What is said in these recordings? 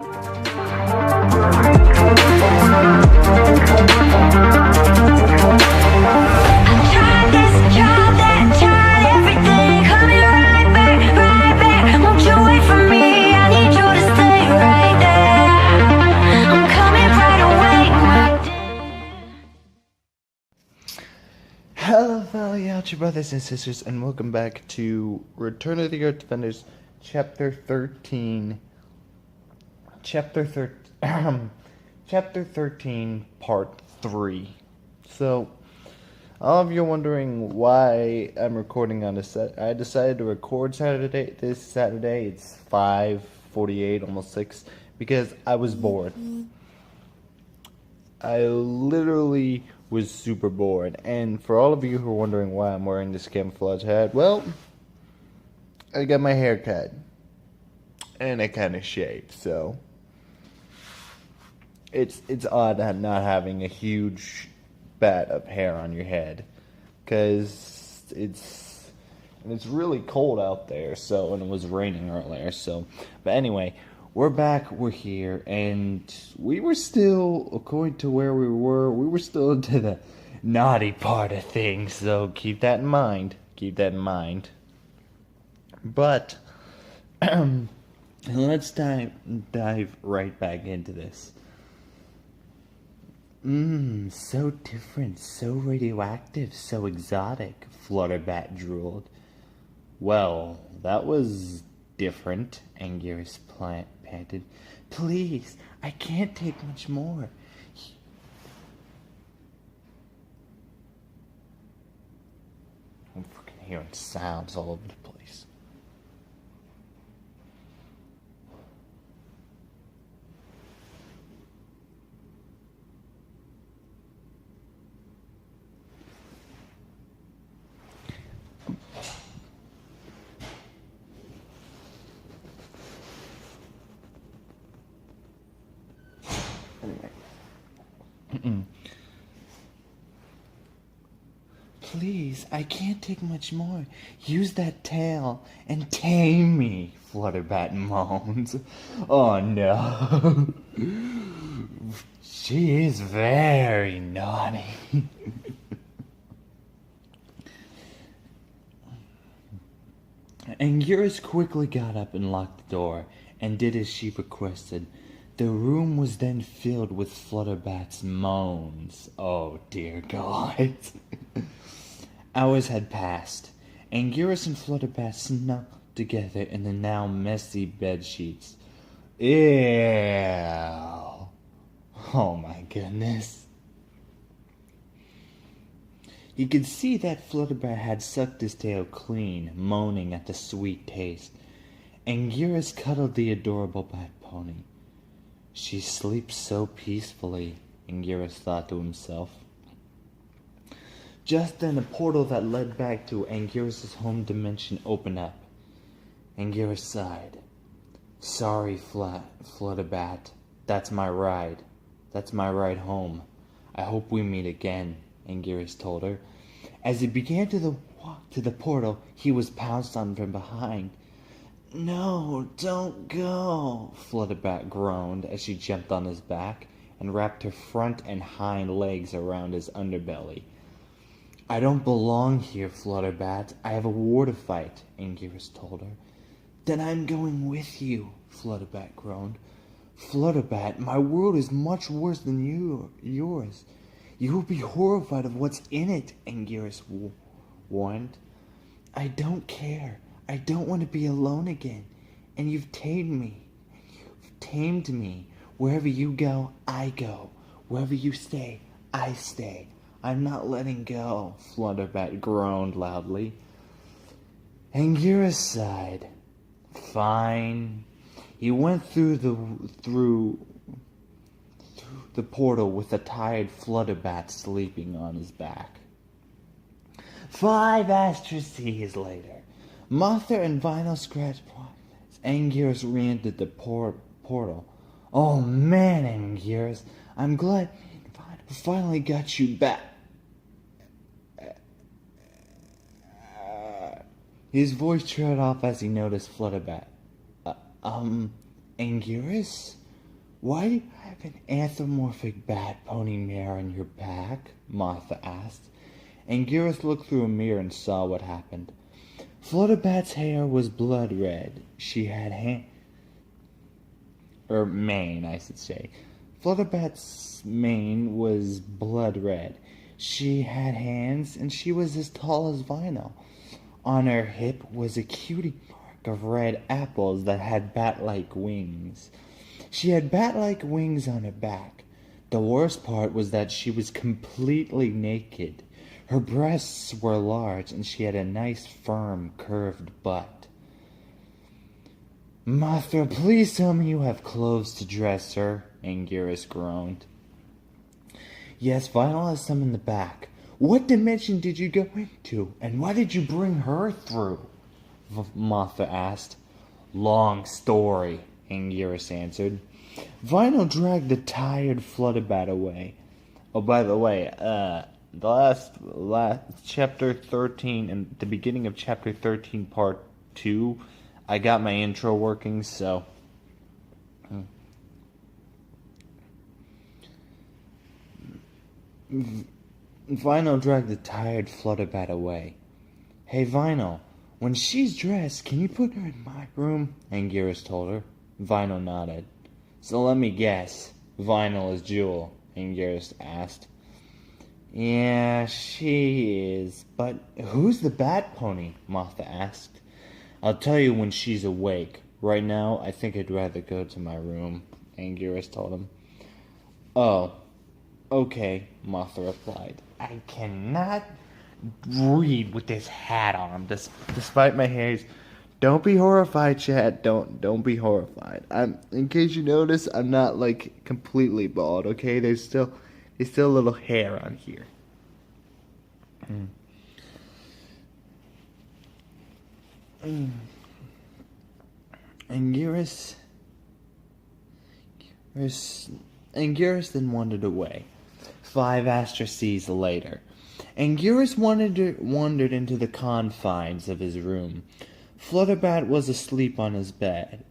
Hello, Valley Out, your brothers and sisters, and welcome back to Return of the Earth Defenders, Chapter 13. Chapter 13, Part 3. So, all of you are wondering why I'm recording on this set. I decided to record this Saturday. It's 5:48, almost 6, because I was bored. I literally was super bored. And for all of you who are wondering why I'm wearing this camouflage hat, well, I got my hair cut. And I kind of shaved, so it's odd not having a huge bat of hair on your head, because it's really cold out there. So, and it was raining earlier. So, but anyway, we're back. We're here, and we were still, according to where we were still into the naughty part of things. So keep that in mind. Keep that in mind. But let's dive right back into this. So different, so radioactive, so exotic, Flutterbat drooled. Well, that was different, Anguirus panted. Please, I can't take much more. I'm freaking hearing sounds all over the place. Please, I can't take much more. Use that tail and tame me, Flutterbat moans. Oh no. She is very naughty. Anguirus quickly got up and locked the door, and did as she requested. The room was then filled with Flutterbat's moans. Oh dear God. Hours had passed. Anguirus and Flutterbat snuggled together in the now messy bed sheets. Ew. Oh my goodness. You could see that Flutterbat had sucked his tail clean, moaning at the sweet taste. Anguirus cuddled the adorable bat pony. She sleeps so peacefully, Anguirus thought to himself. Just then, a portal that led back to Anguirus' home dimension opened up. Anguirus sighed. Sorry, Flutterbat. That's my ride. That's my ride home. I hope we meet again, Anguirus told her. As he began to walk to the portal, he was pounced on from behind. No, don't go, Flutterbat groaned as she jumped on his back and wrapped her front and hind legs around his underbelly. I don't belong here, Flutterbat. I have a war to fight, Anguirus told her. Then I'm going with you, Flutterbat groaned. Flutterbat, my world is much worse than yours. You will be horrified of what's in it, Anguirus warned. I don't care. I don't want to be alone again. And you've tamed me. You've tamed me. Wherever you go, I go. Wherever you stay, I stay. I'm not letting go, Flutterbat groaned loudly. Anguirus sighed. Fine. He went through the portal with a tired Flutterbat sleeping on his back. 5 astraceas later, Martha and Vinyl scratched pockets. Anguirus re-entered the portal. Oh man, Anguirus, I'm glad we finally got you back. His voice trailed off as he noticed Flutterbat. Anguirus? Why do you have an anthropomorphic bat pony mare on your back? Martha asked. Anguirus looked through a mirror and saw what happened. Flutterbat's hair was blood red. She had mane, I should say. Flutterbat's mane was blood red. She had hands, and she was as tall as Vinyl. On her hip was a cutie mark of red apples that had bat-like wings. She had bat-like wings on her back. The worst part was that she was completely naked. Her breasts were large, and she had a nice, firm, curved butt. Mothra, please tell me you have clothes to dress her, Anguirus groaned. Yes, Vinyl has some in the back. What dimension did you go into, and why did you bring her through? Mothra asked. Long story, Anguirus answered. Vinyl dragged the tired Flutterbat away. Oh, by the way, the last chapter 13 and the beginning of chapter 13 part 2, I got my intro working, so Vinyl dragged the tired Flutterbat away. Hey, Vinyl, when she's dressed, can you put her in my room? Anguirus told her. Vinyl nodded. So let me guess, Vinyl is Jewel, Anguirus asked. Yeah, she is, but who's the bat pony? Martha asked. I'll tell you when she's awake. Right now, I think I'd rather go to my room, Anguirus told him. Oh, okay, Martha replied. I cannot read with this hat on, despite my hairs. Don't be horrified, chat. Don't be horrified. In case you notice, I'm not like completely bald. Okay, there's still a little hair on here. Anguirus then wandered away. 5 astrases later, Anguirus wandered into the confines of his room. Flutterbat was asleep on his bed.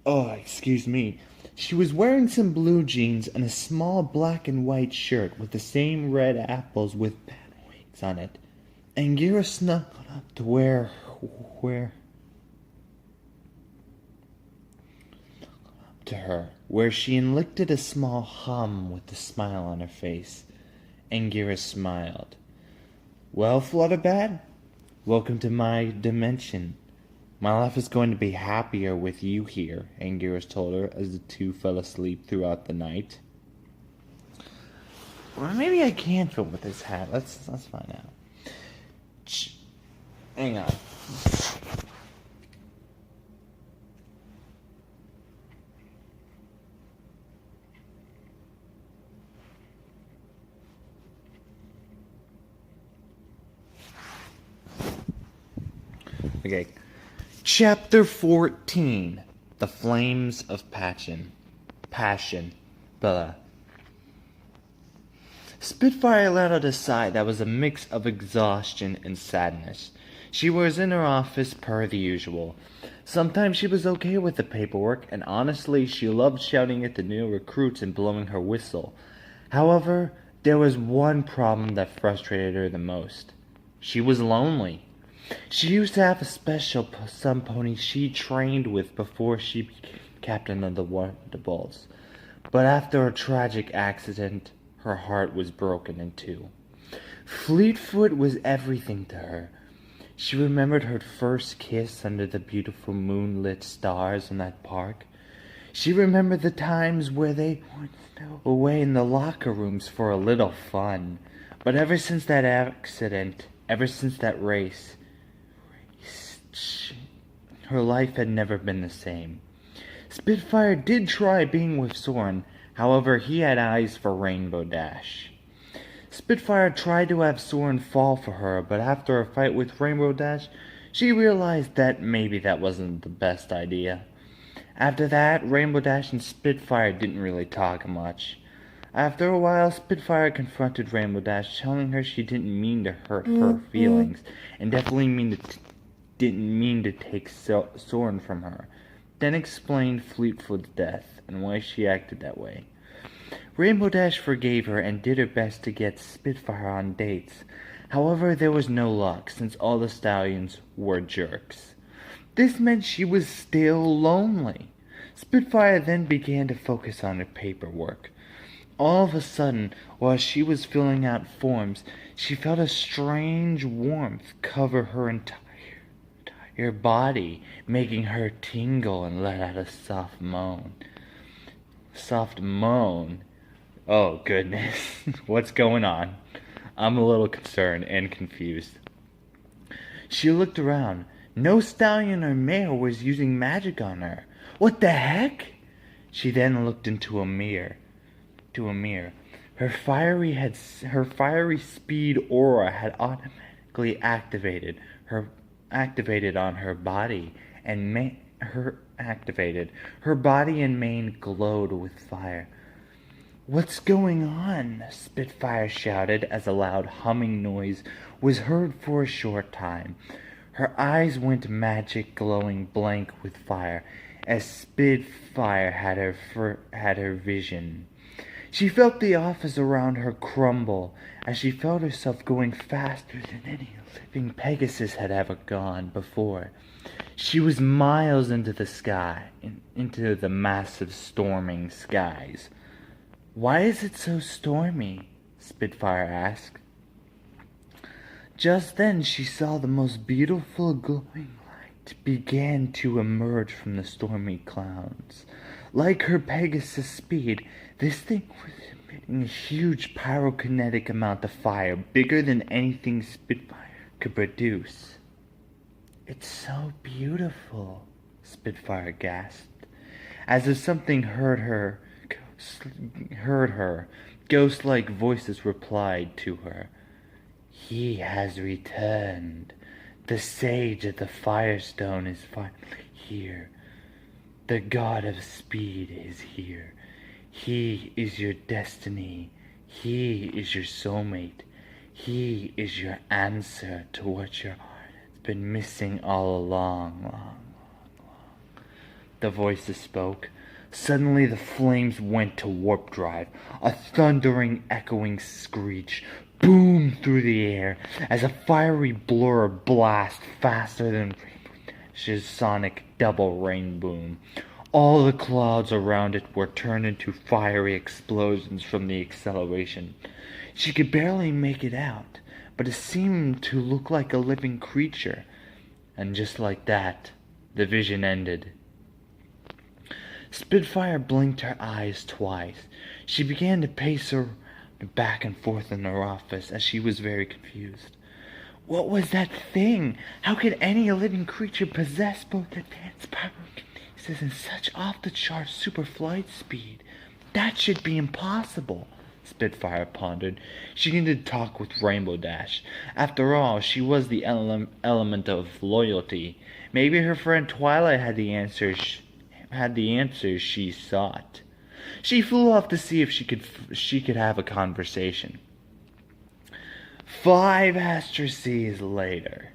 Excuse me. She was wearing some blue jeans and a small black and white shirt with the same red apples with bat wings on it. Anguirus snuggled up to where she inflicted a small hum with a smile on her face. Anguirus smiled. Well, Flutterbat, welcome to my dimension. My life is going to be happier with you here, Anguirus told her as the two fell asleep throughout the night. Or maybe I can film with this hat. Let's find out. Hang on. Okay. Chapter 14. The Flames of Passion. Blah. Spitfire let out a sigh that was a mix of exhaustion and sadness. She was in her office per the usual. Sometimes she was okay with the paperwork, and honestly, she loved shouting at the new recruits and blowing her whistle. However, there was one problem that frustrated her the most. She was lonely. She used to have a special sun pony she trained with before she became captain of the Wonderbolts. But after a tragic accident, her heart was broken in two. Fleetfoot was everything to her. She remembered her first kiss under the beautiful moonlit stars in that park. She remembered the times where they went away in the locker rooms for a little fun. But ever since that accident, ever since that race, her life had never been the same. Spitfire did try being with Soren, however he had eyes for Rainbow Dash. Spitfire tried to have Soren fall for her, but after a fight with Rainbow Dash, she realized that maybe that wasn't the best idea. After that, Rainbow Dash and Spitfire didn't really talk much. After a while, Spitfire confronted Rainbow Dash, telling her she didn't mean to hurt her feelings, and definitely didn't mean to take Soren from her. then explained Fleetfoot's death and why she acted that way. Rainbow Dash forgave her and did her best to get Spitfire on dates. However, there was no luck, since all the stallions were jerks. This meant she was still lonely. Spitfire then began to focus on her paperwork. All of a sudden, while she was filling out forms, she felt a strange warmth cover her entire body, making her tingle and let out a soft moan. Soft moan? Oh, goodness. What's going on? I'm a little concerned and confused. She looked around. No stallion or mare was using magic on her. What the heck? She then looked into a mirror. Her fiery speed aura had automatically activated on her body, and her body and mane glowed with fire. "What's going on?" Spitfire shouted as a loud humming noise was heard for a short time. Her eyes went magic glowing blank with fire as Spitfire had her vision. She felt the office around her crumble as she felt herself going faster than any living Pegasus had ever gone before. She was miles into the sky, into the massive storming skies. "Why is it so stormy?" Spitfire asked. Just then she saw the most beautiful glowing light began to emerge from the stormy clouds. Like her Pegasus speed, this thing was emitting a huge pyrokinetic amount of fire, bigger than anything Spitfire could produce. "It's so beautiful," Spitfire gasped, as if something heard her. Ghost-like voices replied to her. "He has returned. The sage of the Firestone is finally here. The god of speed is here. He is your destiny. He is your soulmate. He is your answer to what your heart has been missing all along." The voices spoke. Suddenly the flames went to warp drive. A thundering, echoing screech boomed through the air as a fiery blur blast faster than Rainbow Dash's sonic double rain boom. All the clouds around it were turned into fiery explosions from the acceleration. She could barely make it out, but it seemed to look like a living creature. And just like that, the vision ended. Spitfire blinked her eyes twice. She began to pace around back and forth in her office as she was very confused. What was that thing? How could any living creature possess both advanced pyrokinesis and such off-the-charts super flight speed? That should be impossible, Spitfire pondered. She needed to talk with Rainbow Dash. After all, she was the element of loyalty. Maybe her friend Twilight had the answers she sought. She flew off to see if she could have a conversation. 5 asteroseas later,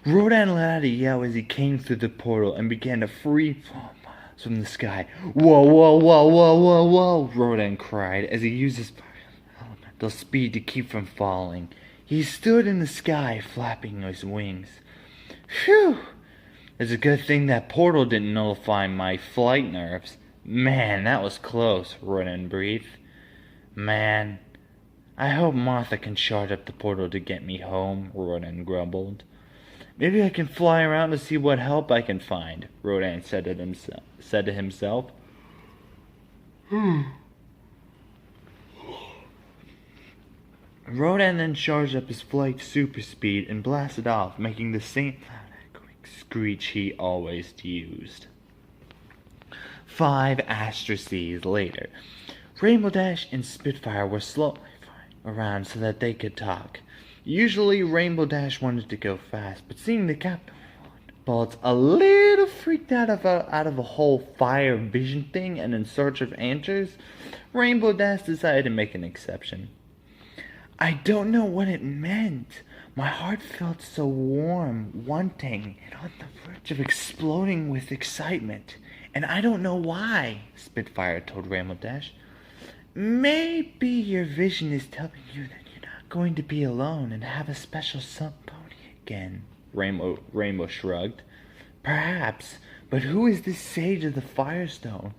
Rodan let out a yell as he came through the portal and began to free fall miles from the sky. "Whoa, whoa, whoa, whoa, whoa, whoa!" Rodan cried as he used his elemental speed to keep from falling. He stood in the sky, flapping his wings. "Phew! It's a good thing that portal didn't nullify my flight nerves. Man, that was close," Rodan breathed. "Man, I hope Martha can charge up the portal to get me home," Rodan grumbled. "Maybe I can fly around to see what help I can find," Rodan said to himself. Rodan then charged up his flight super speed and blasted off, making the same screech he always used. 5 asteroseas later, Rainbow Dash and Spitfire were slowly flying around so that they could talk. Usually Rainbow Dash wanted to go fast, but seeing the Captain Bullets a little freaked out of a whole fire vision thing and in search of answers, Rainbow Dash decided to make an exception. "I don't know what it meant. My heart felt so warm, wanting, and on the verge of exploding with excitement. And I don't know why, Spitfire told Rainbow Dash. Maybe your vision is telling you that you're not going to be alone and have a special sun pony again, Rainbow shrugged. Perhaps, but who is this sage of the Firestone?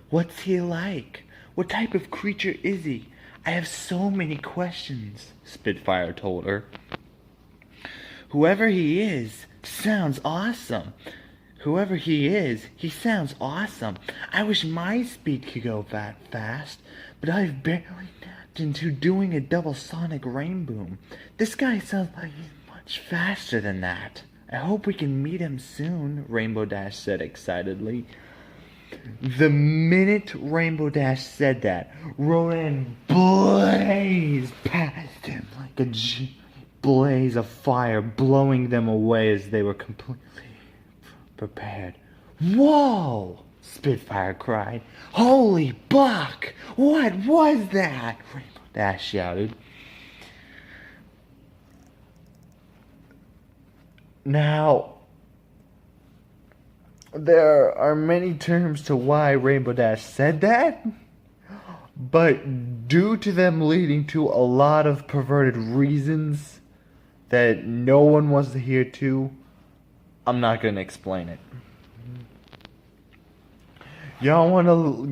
What's he like? What type of creature is he? I have so many questions, Spitfire told her. Whoever he is sounds awesome. Whoever he sounds awesome. I wish my speed could go that fast, but I've barely napped into doing a double sonic rain boom. This guy sounds like he's much faster than that. I hope we can meet him soon, Rainbow Dash said excitedly. The minute Rainbow Dash said that, Rodan blazed past him like a blaze of fire, blowing them away as they were completely prepared. Whoa! Spitfire cried. Holy buck! What was that? Rainbow Dash shouted. Now, there are many terms to why Rainbow Dash said that, but due to them leading to a lot of perverted reasons that no one wants to hear too, I'm not going to explain it. Y'all want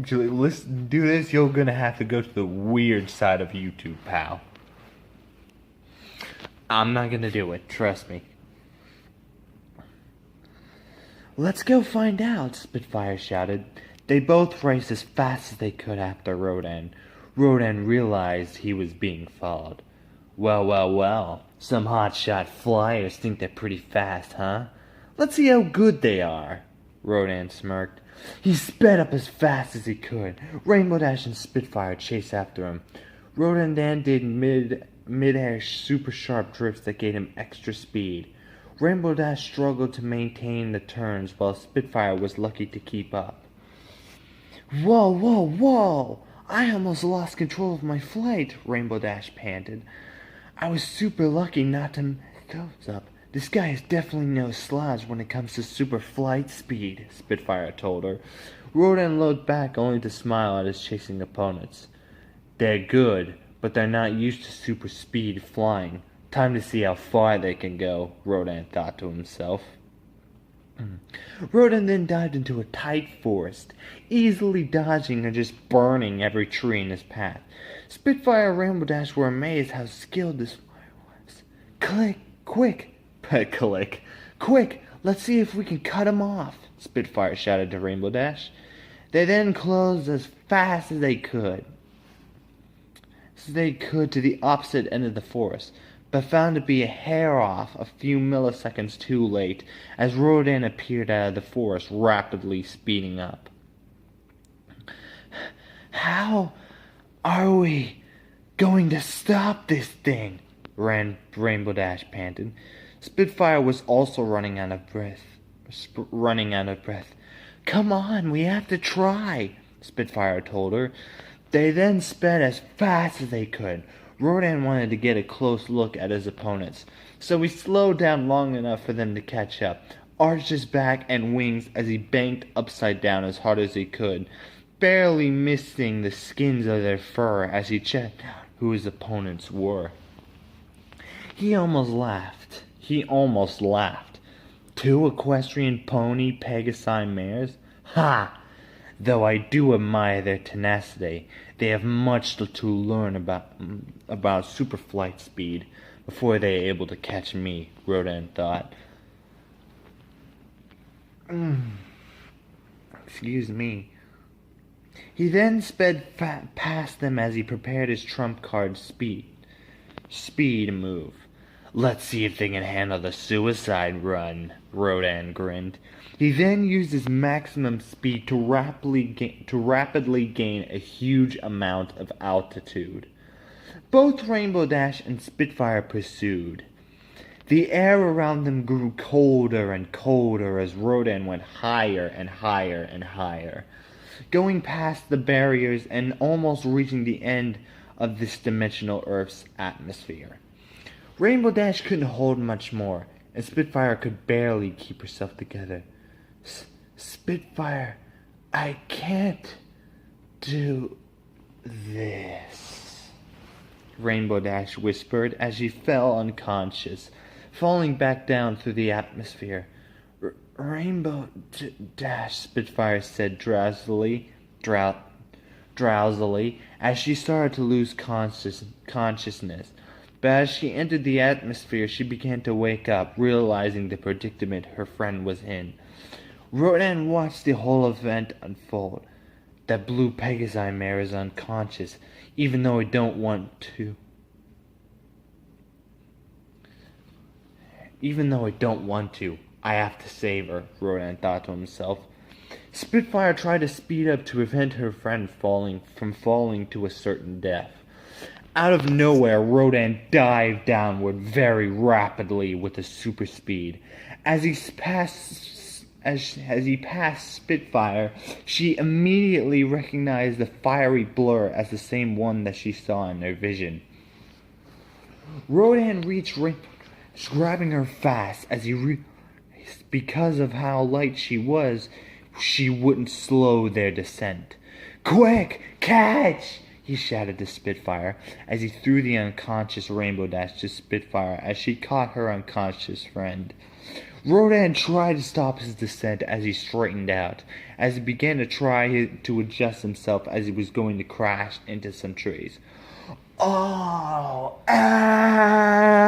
to listen, do this, you're going to have to go to the weird side of YouTube, pal. I'm not going to do it, trust me. Let's go find out, Spitfire shouted. They both raced as fast as they could after Rodan. Rodan realized he was being followed. Well, some hotshot flyers think they're pretty fast, huh? Let's see how good they are, Rodan smirked. He sped up as fast as he could. Rainbow Dash and Spitfire chased after him. Rodan then did mid-air super sharp drifts that gave him extra speed. Rainbow Dash struggled to maintain the turns while Spitfire was lucky to keep up. Whoa! I almost lost control of my flight, Rainbow Dash panted. I was super lucky not to mess those up. This guy is definitely no slouch when it comes to super flight speed, Spitfire told her. Rodan looked back only to smile at his chasing opponents. They're good, but they're not used to super speed flying. Time to see how far they can go, Rodan thought to himself. Rodan then dived into a tight forest, easily dodging and just burning every tree in his path. Spitfire and Rainbow Dash were amazed how skilled this fire was. Quick, let's see if we can cut him off, Spitfire shouted to Rainbow Dash. They then closed as fast as they could to the opposite end of the forest, but found to be a hair off a few milliseconds too late as Rodan appeared out of the forest, rapidly speeding up. How are we going to stop this thing? Rainbow Dash panted. Spitfire was also running out of breath. Come on, we have to try, Spitfire told her. They then sped as fast as they could. Rodan wanted to get a close look at his opponents, so he slowed down long enough for them to catch up, arched his back and wings as he banked upside down as hard as he could, barely missing the skins of their fur as he checked out who his opponents were. He almost laughed. 2 equestrian pony Pegasi mares? Ha! Though I do admire their tenacity, they have much to learn about super flight speed before they are able to catch me, Rodan thought. Excuse me. He then sped past them as he prepared his trump card speed move. Let's see if they can handle the suicide run, Rodan grinned. He then used his maximum speed to rapidly gain a huge amount of altitude. Both Rainbow Dash and Spitfire pursued. The air around them grew colder and colder as Rodan went higher and higher and higher, going past the barriers and almost reaching the end of this dimensional Earth's atmosphere. Rainbow Dash couldn't hold much more, and Spitfire could barely keep herself together. Spitfire, I can't do this, Rainbow Dash whispered as she fell unconscious, falling back down through the atmosphere. Rainbow Dash, Spitfire said drowsily, as she started to lose consciousness. But as she entered the atmosphere, she began to wake up, realizing the predicament her friend was in. Rodan watched the whole event unfold. That blue Pegasi mare is unconscious, even though I don't want to. Even though I don't want to, I have to save her, Rodan thought to himself. Spitfire tried to speed up to prevent her friend from falling to a certain death. Out of nowhere, Rodan dived downward very rapidly with a super speed. As he passed Spitfire, she immediately recognized the fiery blur as the same one that she saw in her vision. Rodan reached Rainbow Dash, grabbing her fast as he realized because of how light she was, she wouldn't slow their descent. Quick, catch! He shouted to Spitfire as he threw the unconscious Rainbow Dash to Spitfire as she caught her unconscious friend. Rodan tried to stop his descent as he straightened out, as he began to try to adjust himself as he was going to crash into some trees. Oh, ass!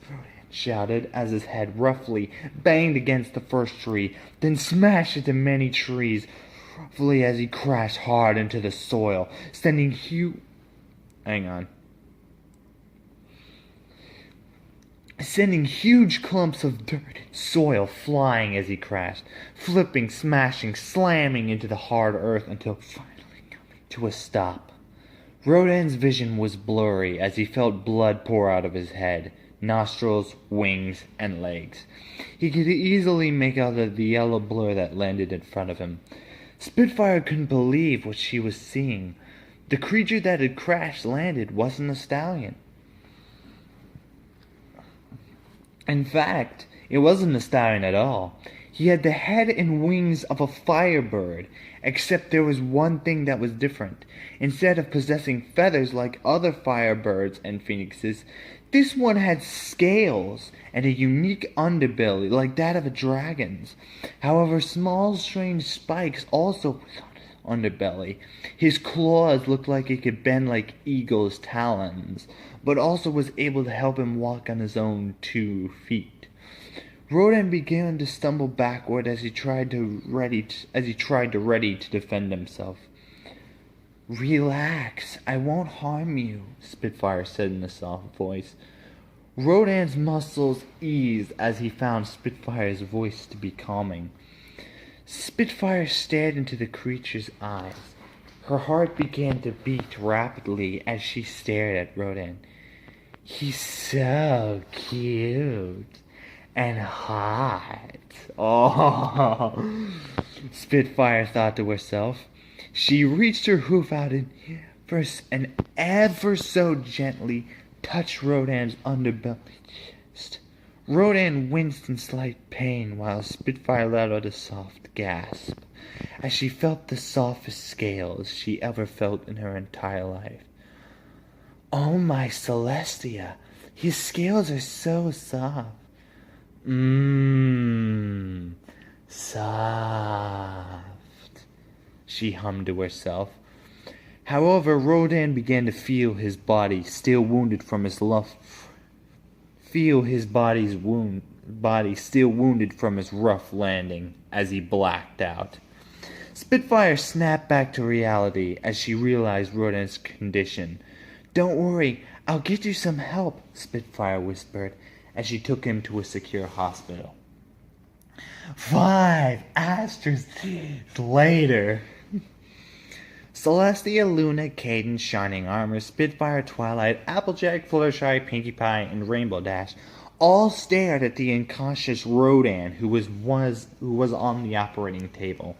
Rodan shouted as his head roughly banged against the first tree, then smashed into many trees, roughly as he crashed hard into the soil, sending huge clumps of dirt and soil flying as he crashed, flipping, smashing, slamming into the hard earth until finally coming to a stop. Rodan's vision was blurry as he felt blood pour out of his head, nostrils, wings, and legs. He could easily make out the yellow blur that landed in front of him. Spitfire couldn't believe what she was seeing. The creature that had crash-landed wasn't a stallion. In fact, it wasn't a stallion at all. He had the head and wings of a firebird, except there was one thing that was different. Instead of possessing feathers like other firebirds and phoenixes, this one had scales and a unique underbelly like that of a dragon's. However, small, strange spikes also was on his underbelly. His claws looked like it could bend like eagle's talons, but also was able to help him walk on his own 2 feet. Rodan began to stumble backward as he tried to ready to defend himself. Relax, I won't harm you, Spitfire said in a soft voice. Rodan's muscles eased as he found Spitfire's voice to be calming. Spitfire stared into the creature's eyes. Her heart began to beat rapidly as she stared at Rodan. He's so cute and hot. Oh, Spitfire thought to herself. She reached her hoof out and ever so gently touched Rodan's underbelly chest. Rodan winced in slight pain while Spitfire let out a soft gasp as she felt the softest scales she ever felt in her entire life. Oh my Celestia, his scales are so soft. Soft, she hummed to herself. However, Rodan began to feel his body still wounded from his rough landing as he blacked out. Spitfire snapped back to reality as she realized Rodan's condition. Don't worry, I'll get you some help, Spitfire whispered as she took him to a secure hospital. 5 asters later. Celestia, Luna, Cadence, Shining Armor, Spitfire, Twilight, Applejack, Fluttershy, Pinkie Pie, and Rainbow Dash all stared at the unconscious Rodan who was on the operating table.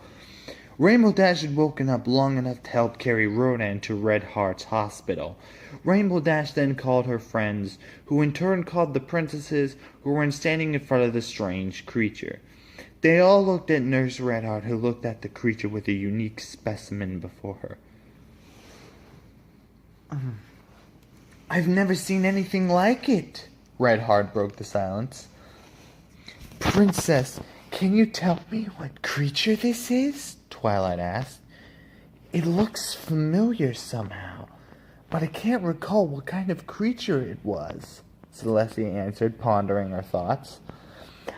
Rainbow Dash had woken up long enough to help carry Rodan to Red Heart's hospital. Rainbow Dash then called her friends, who in turn called the princesses who were standing in front of the strange creature. They all looked at Nurse Redheart, who looked at the creature with a unique specimen before her. I've never seen anything like it. Redheart broke the silence. Princess, can you tell me what creature this is? Twilight asked. It looks familiar somehow, but I can't recall what kind of creature it was, Celestia answered, pondering her thoughts.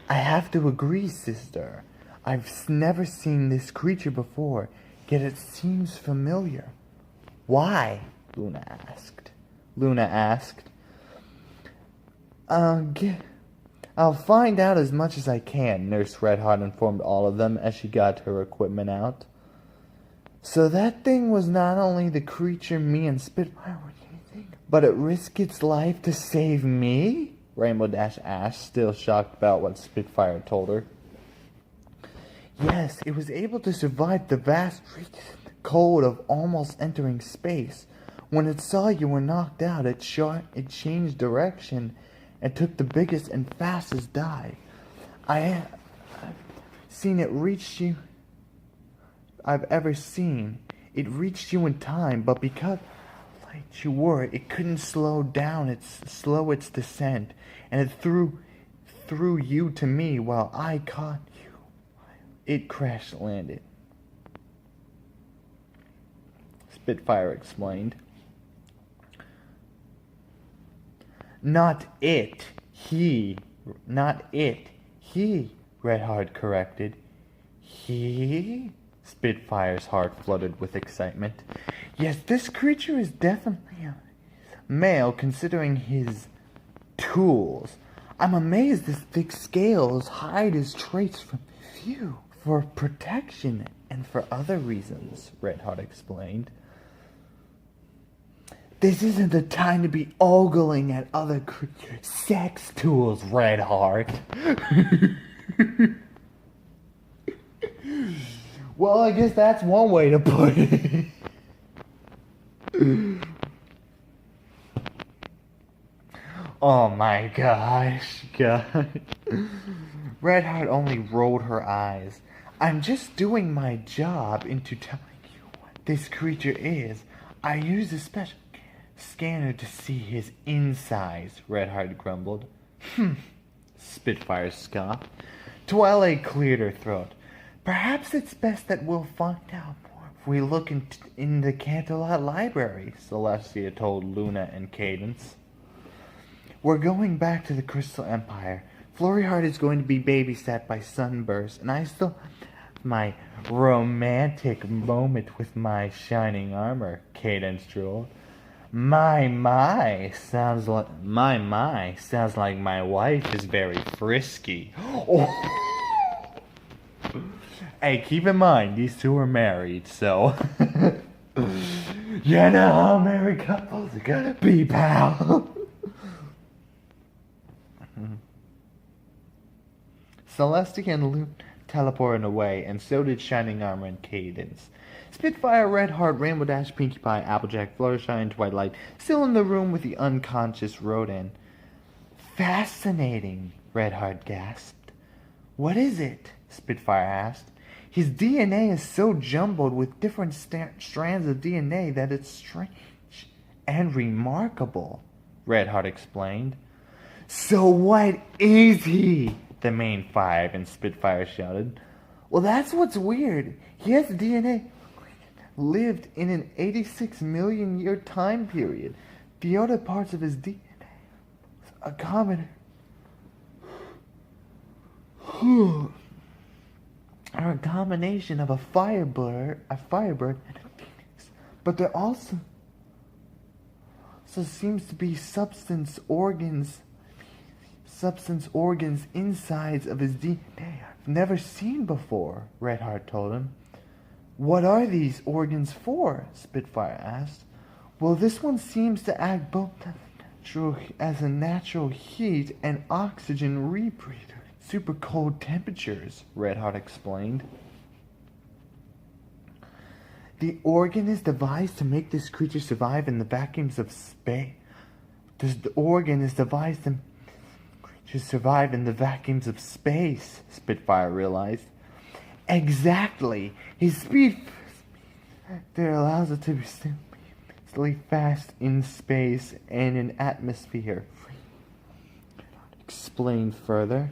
I have to agree, sister. I've never seen this creature before, yet it seems familiar. Why? Luna asked. I'll find out as much as I can, Nurse Redheart informed all of them as she got her equipment out. So that thing was not only the creature me and Spitfire were using, but it risked its life to save me? Rainbow Dash asked, still shocked about what Spitfire told her. Yes, it was able to survive the vast cold of almost entering space. When it saw you were knocked out, it changed direction and took the biggest and fastest dive. I've seen it reach you. I've ever seen. It reached you in time, but because light you were, it couldn't slow its descent, and it threw you to me while I caught you. It crash landed. Spitfire explained. Not it. He, Redheart corrected. He? Spitfire's heart flooded with excitement. Yes, this creature is definitely a male, considering his tools. I'm amazed his thick scales hide his traits from view. For protection and for other reasons, Redheart explained. This isn't the time to be ogling at other creatures' sex tools, Redheart. Well, I guess that's one way to put it. Oh my gosh, God. Redheart only rolled her eyes. I'm just doing my job into telling you what this creature is. I use a special scanner to see his insides, Redheart grumbled. Spitfire scoffed. Twilight cleared her throat. Perhaps it's best that we'll find out more if we look in the Canterlot Library, Celestia told Luna and Cadence. We're going back to the Crystal Empire. Florryheart is going to be babysat by Sunburst, and I still have my romantic moment with my shining armor, Cadence drooled. My, sounds like my wife is very frisky. Oh. Hey, keep in mind, these two are married, so... You know how married couples are gonna be, pal. Celestia and Luna teleported away, and so did Shining Armor and Cadence. Spitfire, Redheart, Rainbow Dash, Pinkie Pie, Applejack, Fluttershy, and Twilight still in the room with the unconscious Rodan. Fascinating, Redheart gasped. What is it? Spitfire asked. His DNA is so jumbled with different strands of DNA that it's strange and remarkable, Redheart explained. So what is he? The main five and Spitfire shouted. Well, that's what's weird. He has DNA lived in an 86 million year time period. The other parts of his DNA are common. Are a combination of a firebird, and a phoenix. But there also seems to be substance organs insides of his DNA I've never seen before, Redheart told him. What are these organs for? Spitfire asked. Well, this one seems to act both as a natural heat and oxygen rebreather. Super cold temperatures, Redheart explained. The organ is devised to make this creature survive in the vacuums of space. The organ is devised to make this creature to survive in the vacuums of space, Spitfire realized. Exactly. His speed there allows it to be stay fast in space and in atmosphere. Explained further.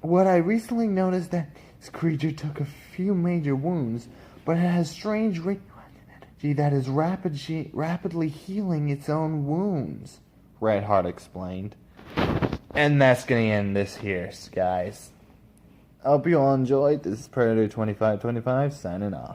What I recently noticed that this creature took a few major wounds, but it has strange energy that is rapidly healing its own wounds, Redheart explained. And that's going to end this here, guys. I hope you all enjoyed. This is Predator 2525 signing off.